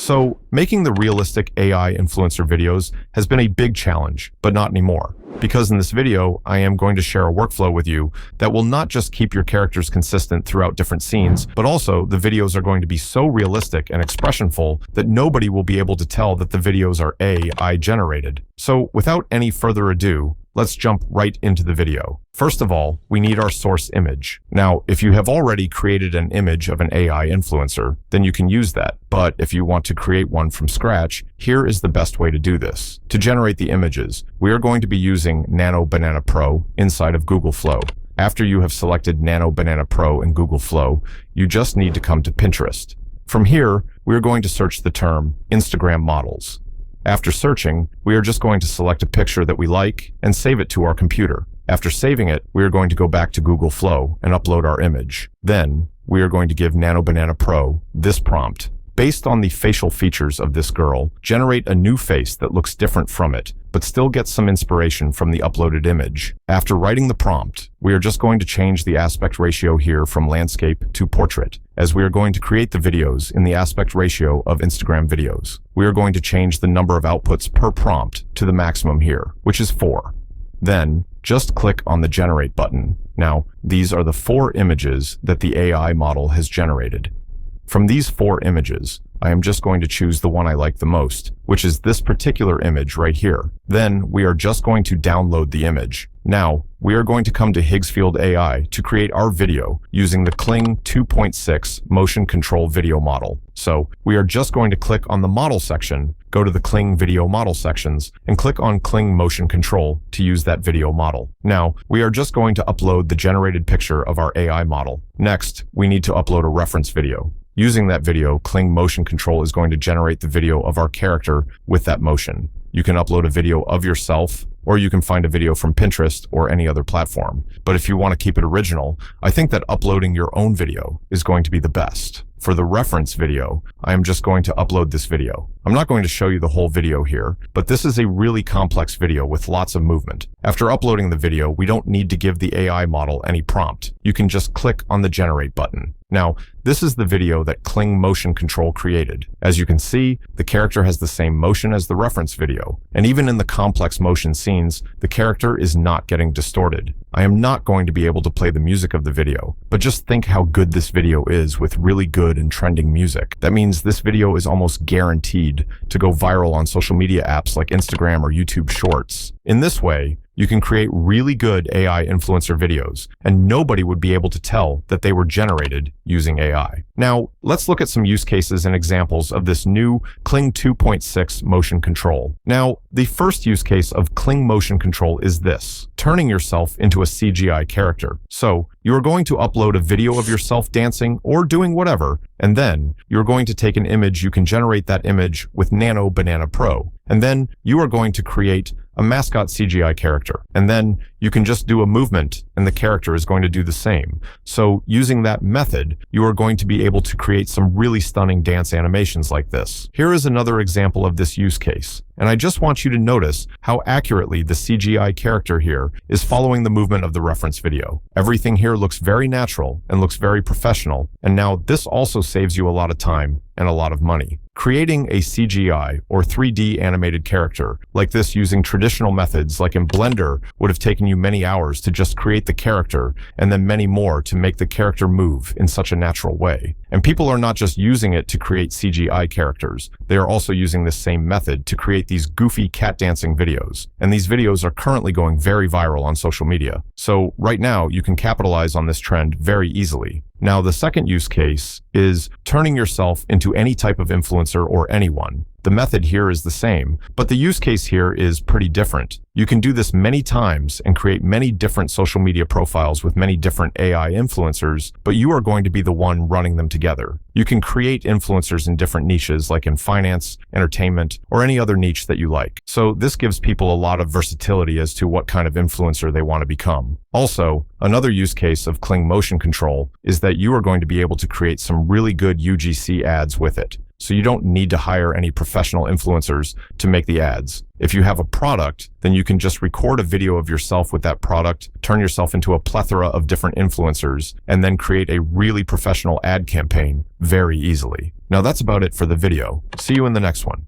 So, making the realistic AI influencer videos has been a big challenge, but not anymore. Because in this video, I am going to share a workflow with you that will not just keep your characters consistent throughout different scenes, but also the videos are going to be so realistic and expressionful that nobody will be able to tell that the videos are AI generated. So, without any further ado, let's jump right into the video. First of all, we need our source image. Now, if you have already created an image of an AI influencer, then you can use that. But if you want to create one from scratch, here is the best way to do this. To generate the images, we are going to be using Nano Banana Pro inside of Google Flow. After you have selected Nano Banana Pro in Google Flow, you just need to come to Pinterest. From here, we are going to search the term Instagram models. After searching, we are just going to select a picture that we like and save it to our computer. After saving it, we are going to go back to Google Flow and upload our image. Then, we are going to give Nano Banana Pro this prompt. Based on the facial features of this girl, generate a new face that looks different from it, but still gets some inspiration from the uploaded image. After writing the prompt, we are just going to change the aspect ratio here from landscape to portrait, as we are going to create the videos in the aspect ratio of Instagram videos. We are going to change the number of outputs per prompt to the maximum here, which is 4. Then, just click on the Generate button. Now, these are the 4 images that the AI model has generated. From these 4 images, I am just going to choose the one I like the most, which is this particular image right here. Then we are just going to download the image. Now, we are going to come to Higgsfield AI to create our video using the Kling 2.6 Motion Control video model. So, we are just going to click on the model section, go to the Kling video model sections, and click on Kling Motion Control to use that video model. Now, we are just going to upload the generated picture of our AI model. Next, we need to upload a reference video. Using that video, Kling Motion Control is going to generate the video of our character with that motion. You can upload a video of yourself, or you can find a video from Pinterest or any other platform. But if you want to keep it original, I think that uploading your own video is going to be the best. For the reference video, I am just going to upload this video. I'm not going to show you the whole video here, but this is a really complex video with lots of movement. After uploading the video, we don't need to give the AI model any prompt. You can just click on the Generate button. Now, this is the video that Kling Motion Control created. As you can see, the character has the same motion as the reference video. And even in the complex motion scenes, the character is not getting distorted. I am not going to be able to play the music of the video, but just think how good this video is with really good and trending music. That means this video is almost guaranteed to go viral on social media apps like Instagram or YouTube Shorts. In this way, you can create really good AI influencer videos, and nobody would be able to tell that they were generated using AI. Now, let's look at some use cases and examples of this new Kling 2.6 motion control. Now, the first use case of Kling Motion Control is this: turning yourself into a CGI character. So, you are going to upload a video of yourself dancing or doing whatever, and then you're going to take an image. You can generate that image with Nano Banana Pro, and then you are going to create a mascot CGI character. And then you can just do a movement and the character is going to do the same. So using that method, you are going to be able to create some really stunning dance animations like this. Here is another example of this use case. And I just want you to notice how accurately the CGI character here is following the movement of the reference video. Everything here looks very natural and looks very professional. And now this also saves you a lot of time and a lot of money. Creating a CGI or 3D animated character like this using traditional methods like in Blender would have taken you many hours to just create the character and then many more to make the character move in such a natural way. And people are not just using it to create CGI characters, they are also using this same method to create these goofy cat dancing videos. And these videos are currently going very viral on social media. So right now you can capitalize on this trend very easily. Now, the second use case is turning yourself into any type of influencer or anyone. The method here is the same, but the use case here is pretty different. You can do this many times and create many different social media profiles with many different AI influencers, but you are going to be the one running them together. You can create influencers in different niches like in finance, entertainment, or any other niche that you like. So this gives people a lot of versatility as to what kind of influencer they want to become. Also, another use case of Kling Motion Control is that you are going to be able to create some really good UGC ads with it. So you don't need to hire any professional influencers to make the ads. If you have a product, then you can just record a video of yourself with that product, turn yourself into a plethora of different influencers, and then create a really professional ad campaign very easily. Now that's about it for the video. See you in the next one.